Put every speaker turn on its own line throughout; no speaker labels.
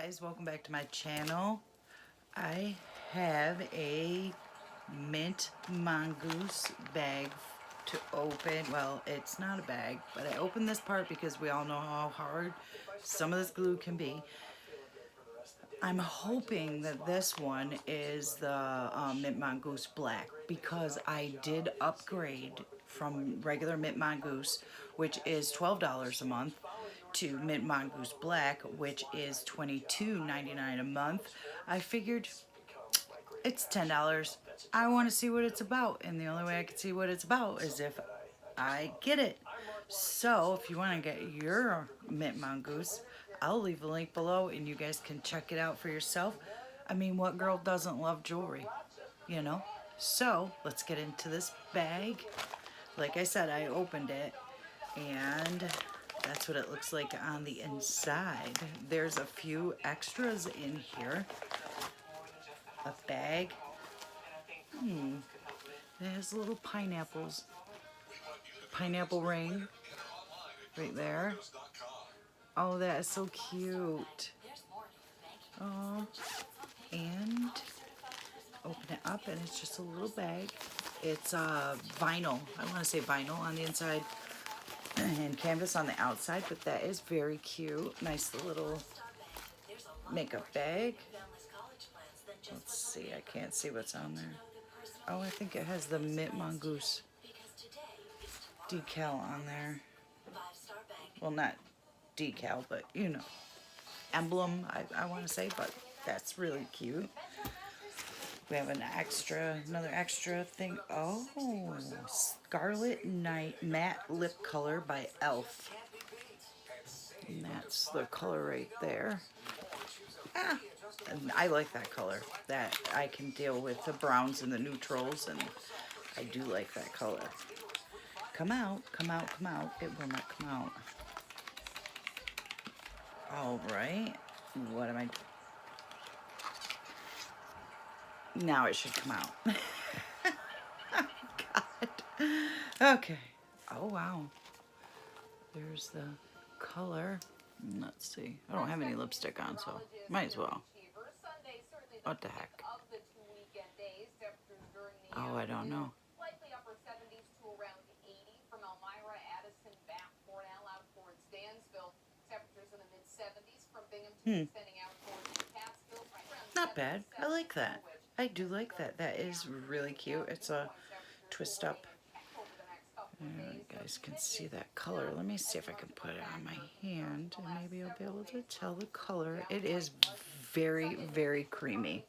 guys, welcome back to my channel. I have a mint mongoose bag to open. Well, it's not a bag, but I opened this part because we all know how hard some of this glue can be. I'm hoping that this one is the mint mongoose black, because I did upgrade from regular mint mongoose, which is $12 a month, to mint mongoose black, which is $22.99 a month. I figured it's $10. I want to see what it's about, and the only way I can see what it's about is if I get it. So if you want to get your mint mongoose, I'll leave a link below and you guys can check it out for yourself. I mean, what girl doesn't love jewelry, you know? So let's get into this bag. Like I said, I opened it and that's what it looks like on the inside. There's a few extras in here. A bag. There's little pineapples. Pineapple ring right there. Oh, that is so cute. Oh, and open it up and it's just a little bag. It's vinyl. I want to say vinyl on the inside and canvas on the outside, but that is very cute. Nice little makeup bag. Let's see, I can't see what's on there. Oh, I think it has the Mint Mongoose decal on there. Well, not decal, but you know, emblem, I want to say, but that's really cute. We have another extra thing. Oh, Scarlet Night Matte Lip Color by e.l.f. And that's the color right there. And I like that color. That I can deal with the browns and the neutrals, and I do like that color. Come out, come out, come out. It will not come out. All right. What am I doing? Now it should come out. God. Okay. Oh, wow. There's the color. Let's see. I don't have any lipstick on, so might as well. What the heck? Oh, I don't know. Not bad. I like that. I do like that. That is really cute. It's a twist up. You guys can see that color. Let me see if I can put it on my hand and maybe I'll be able to tell the color. It is very, very creamy.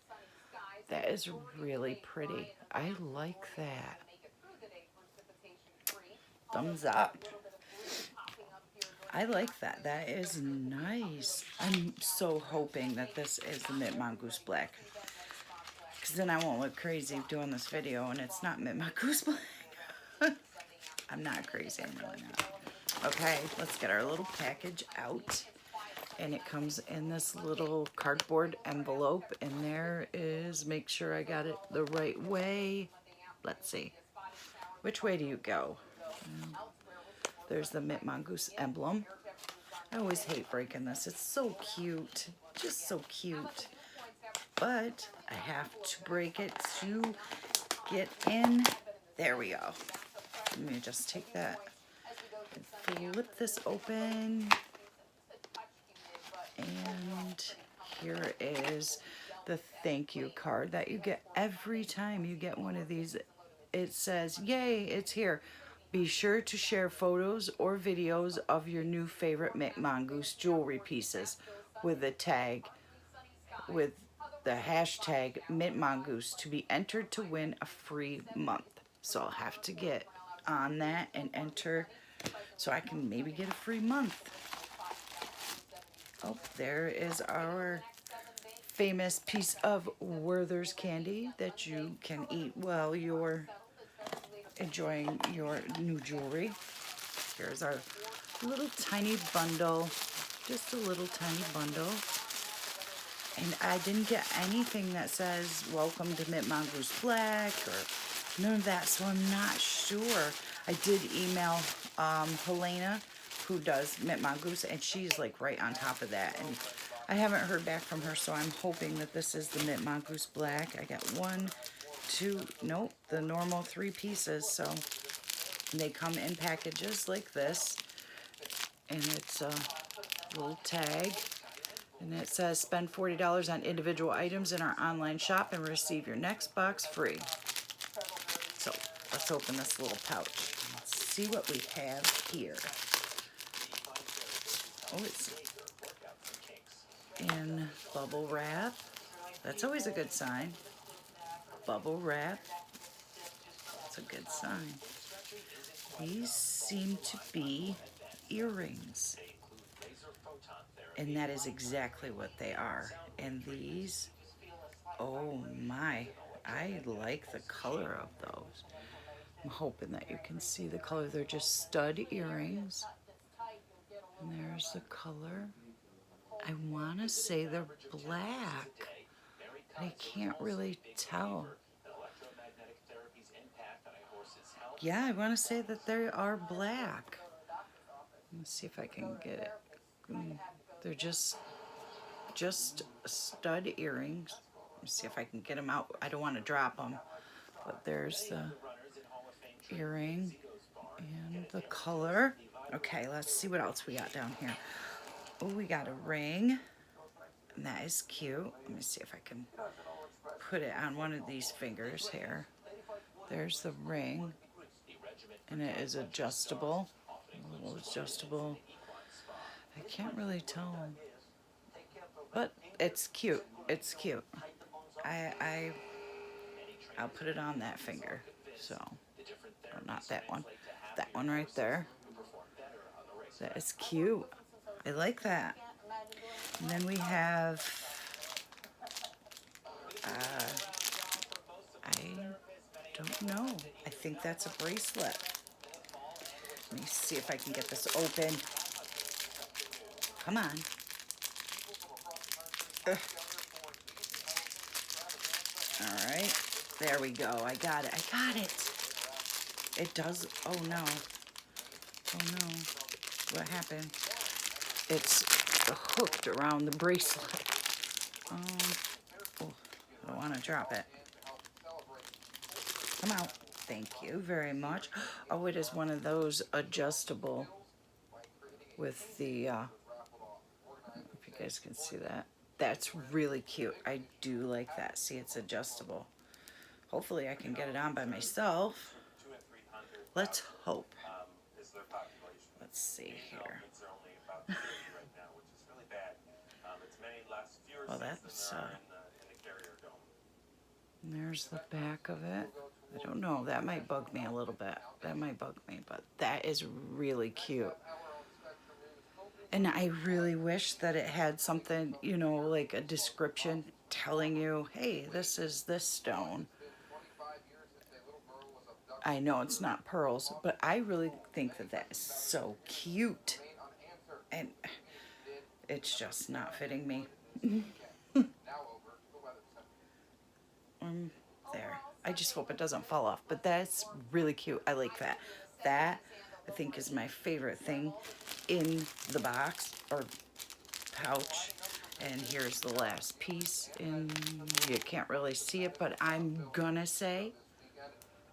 That is really pretty. I like that. Thumbs up. I like that. That is nice. I'm so hoping that this is the Mint Mongoose Black, because then I won't look crazy doing this video and it's not Mint Mongoose Black. I'm not crazy. I'm really not. Okay, let's get our little package out. And it comes in this little cardboard envelope. And there is, make sure I got it the right way. Let's see. Which way do you go? There's the Mint Mongoose emblem. I always hate breaking this. It's so cute. Just so cute. But I have to break it to get in. There we go. Let me just take that and flip this open. And here is the thank you card that you get every time you get one of these. It says, yay, it's here. Be sure to share photos or videos of your new favorite Mint Mongoose jewelry pieces with the tag, with the hashtag Mint Mongoose, to be entered to win a free month. So I'll have to get on that and enter so I can maybe get a free month. Oh, there is our famous piece of Werther's candy that you can eat while you're enjoying your new jewelry. Here's our little tiny bundle, just a little tiny bundle. And I didn't get anything that says welcome to Mint Mongoose Black or none of that, so I'm not sure. I did email Helena, who does Mint Mongoose, and she's like right on top of that. And I haven't heard back from her, so I'm hoping that this is the Mint Mongoose Black. I got 1, 2, nope, the normal 3 pieces. So they come in packages like this, and it's a little tag, and it says spend $40 on individual items in our online shop and receive your next box free. So let's open this little pouch. Let's see what we have here. Oh, it's in bubble wrap. That's always a good sign. Bubble wrap. That's a good sign. These seem to be earrings. And that is exactly what they are. And these, oh my, I like the color of those. I'm hoping that you can see the color. They're just stud earrings. And there's the color. I want to say they're black. I can't really tell. Yeah, I want to say that they are black. Let's see if I can get it. They're just stud earrings. Let's see if I can get them out. I don't want to drop them. But there's the earring and the color. Okay, let's see what else we got down here. Oh, we got a ring. And that is cute. Let me see if I can put it on one of these fingers here. There's the ring. And it is adjustable. A little adjustable. I can't really tell. But it's cute. It's cute. I'll put it on that finger. So, or not that one. That one right there. That is cute. I like that. And then we have, I don't know. I think that's a bracelet. Let me see if I can get this open. Come on. Ugh. All right. There we go. I got it. I got it. It does. Oh, no. Oh, no. What happened? It's hooked around the bracelet. Oh, I don't want to drop it. Come out. Thank you very much. Oh, it is one of those adjustable with the, I don't know if you guys can see that. That's really cute. I do like that. See, it's adjustable. Hopefully I can get it on by myself. Let's hope. Let's see here. Well, that's, there's the back of it. I don't know. That might bug me a little bit. That might bug me, but that is really cute. And I really wish that it had something, you know, like a description telling you, hey, this is this stone. I know it's not pearls, but I really think that that is so cute. And it's just not fitting me. There. I just hope it doesn't fall off, but that's really cute. I like that. That, I think, is my favorite thing in the box or pouch. And here's the last piece, and you can't really see it, but I'm gonna say,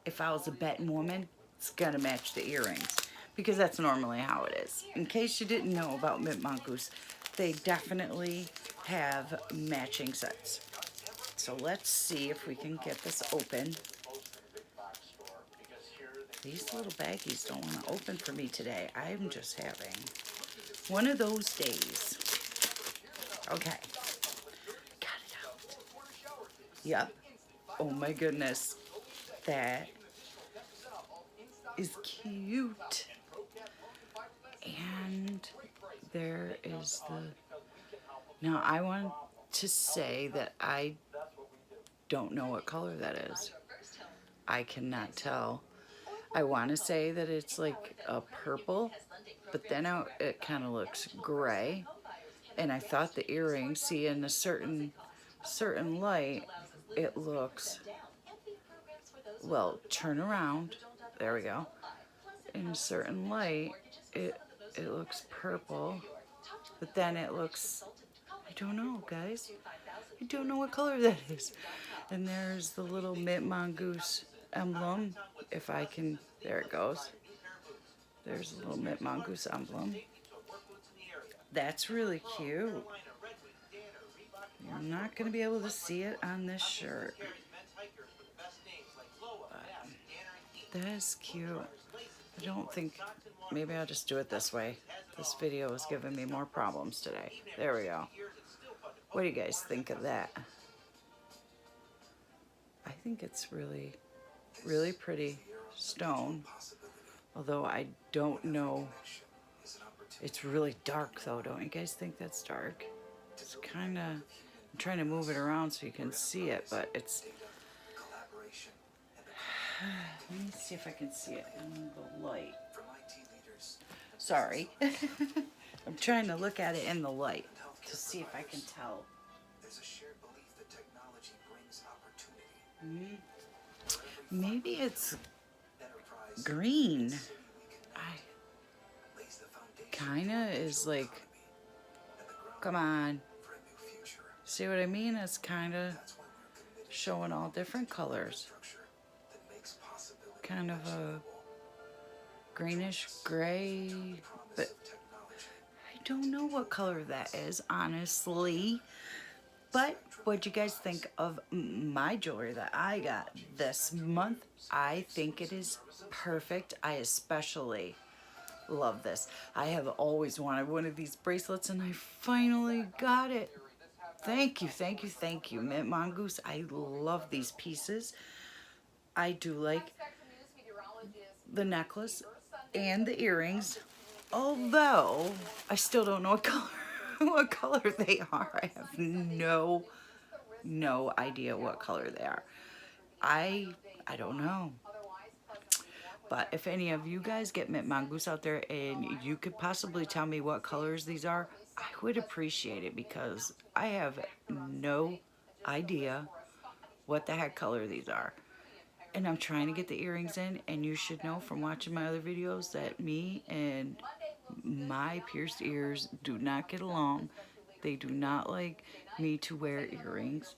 if I was a betting woman, it's gonna match the earrings, because that's normally how it is. In case you didn't know about Mint Mongoose, they definitely have matching sets. So let's see if we can get this open. These little baggies don't want to open for me today. I'm just having one of those days. Okay. Got it out. Yep. Oh my goodness. That is cute. And there is the... Now I want to say that I don't know what color that is. I cannot tell. I want to say that it's like a purple, but then it kind of looks gray. And I thought the earring, see, in a certain light, it looks, well, turn around. There we go. In a certain light, it looks purple, but then it looks I don't know, guys. I don't know what color that is. And there's the little mint mongoose emblem. If I can, there it goes. There's a little mint mongoose emblem. That's really cute. You're not going to be able to see it on this shirt. But that is cute. I don't think, maybe I'll just do it this way. This video is giving me more problems today. There we go. What do you guys think of that? I think it's really, really pretty stone. Although I don't know. It's really dark though, don't you guys think that's dark? It's kind of, I'm trying to move it around so you can see it, but it's, let me see if I can see it in the light. Sorry. I'm trying to look at it in the light to see if I can tell. Maybe it's green. Kinda is like, come on. See what I mean? It's kinda showing all different colors. Kind of a greenish gray, but I don't know what color that is, honestly. But what'd you guys think of my jewelry that I got this month? I think it is perfect. I especially love this. I have always wanted one of these bracelets and I finally got it. Thank you, thank you, thank you, Mint Mongoose. I love these pieces. I do like the necklace and the earrings, although I still don't know what color what color they are. I have no idea what color they are. I don't know. But if any of you guys get Mint Mongoose out there and you could possibly tell me what colors these are, I would appreciate it because I have no idea what the heck color these are. And I'm trying to get the earrings in, and you should know from watching my other videos that me and my pierced ears do not get along. They do not like me to wear earrings,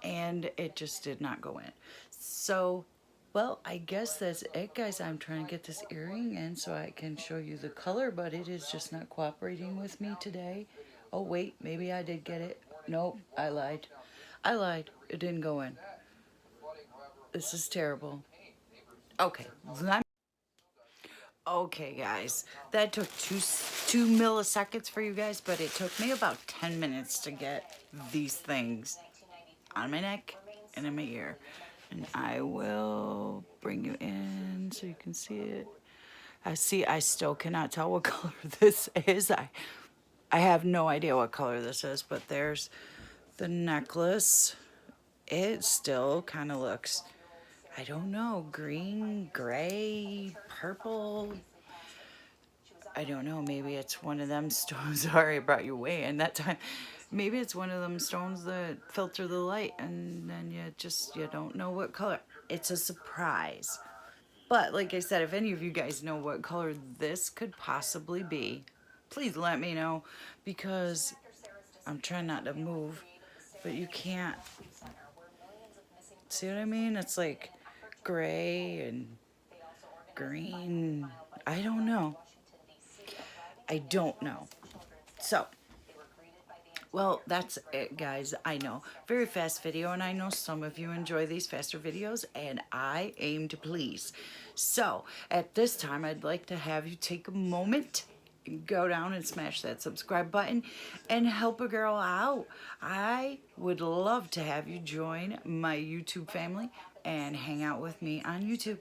and it just did not go in. So, well, I guess that's it, guys. I'm trying to get this earring in so I can show you the color, but it is just not cooperating with me today. Oh, wait, maybe I did get it. Nope, I lied. I lied. It didn't go in. This is terrible. Okay, okay, guys. That took two milliseconds for you guys, but it took me about 10 minutes to get these things on my neck and in my ear. And I will bring you in so you can see it. I still cannot tell what color this is. I have no idea what color this is, but there's the necklace. It still kind of looks, I don't know, green, gray, purple. I don't know, maybe it's one of them stones. Sorry, I brought you way in that time. Maybe it's one of them stones that filter the light and then you don't know what color. It's a surprise. But like I said, if any of you guys know what color this could possibly be, please let me know because I'm trying not to move, but you can't. See what I mean? It's like gray and green. I don't know. I don't know. So, well, that's it, guys. I know. Very fast video, and I know some of you enjoy these faster videos, and I aim to please. So, at this time, I'd like to have you take a moment, go down and smash that subscribe button, and help a girl out. I would love to have you join my YouTube family and hang out with me on YouTube.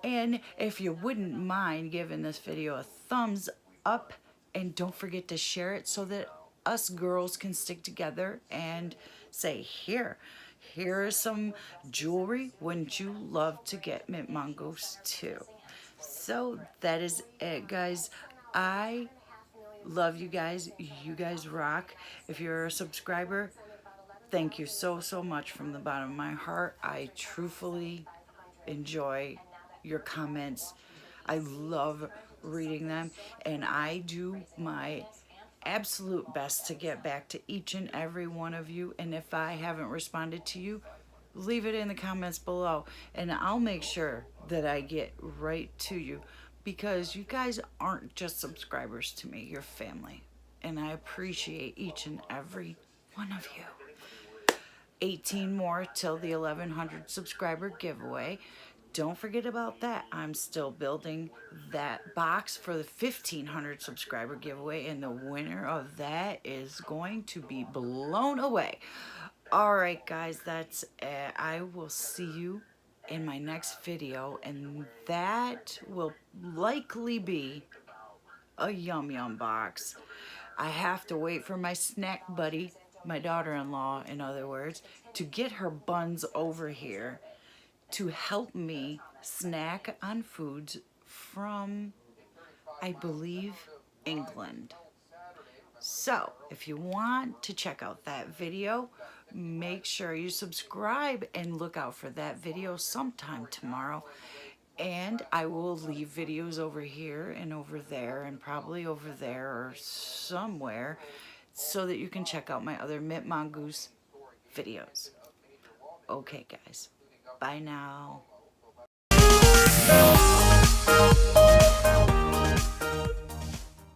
And if you wouldn't mind giving this video a thumbs up, and don't forget to share it so that us girls can stick together and say, here's some jewelry. Wouldn't you love to get Mint Mongoose too? So that is it, guys. I love you guys. You guys rock. If you're a subscriber, thank you so much from the bottom of my heart. I truthfully enjoy your comments. I love reading them, and I do my absolute best to get back to each and every one of you. And if I haven't responded to you, leave it in the comments below and I'll make sure that I get right to you, because you guys aren't just subscribers to me, you're family. And I appreciate each and every one of you. 18 more till the 1100 subscriber giveaway. Don't forget about that. I'm still building that box for the 1500 subscriber giveaway, and the winner of that is going to be blown away. All right, guys, that's it. I will see you in my next video, and that will likely be a Yum Yum box. I have to wait for my snack buddy, my daughter-in-law, in other words, to get her buns over here to help me snack on foods from, I believe, England. So, if you want to check out that video, make sure you subscribe and look out for that video sometime tomorrow. And I will leave videos over here and over there and probably over there or somewhere so that you can check out my other Mint Mongoose videos. Okay, guys. Bye now.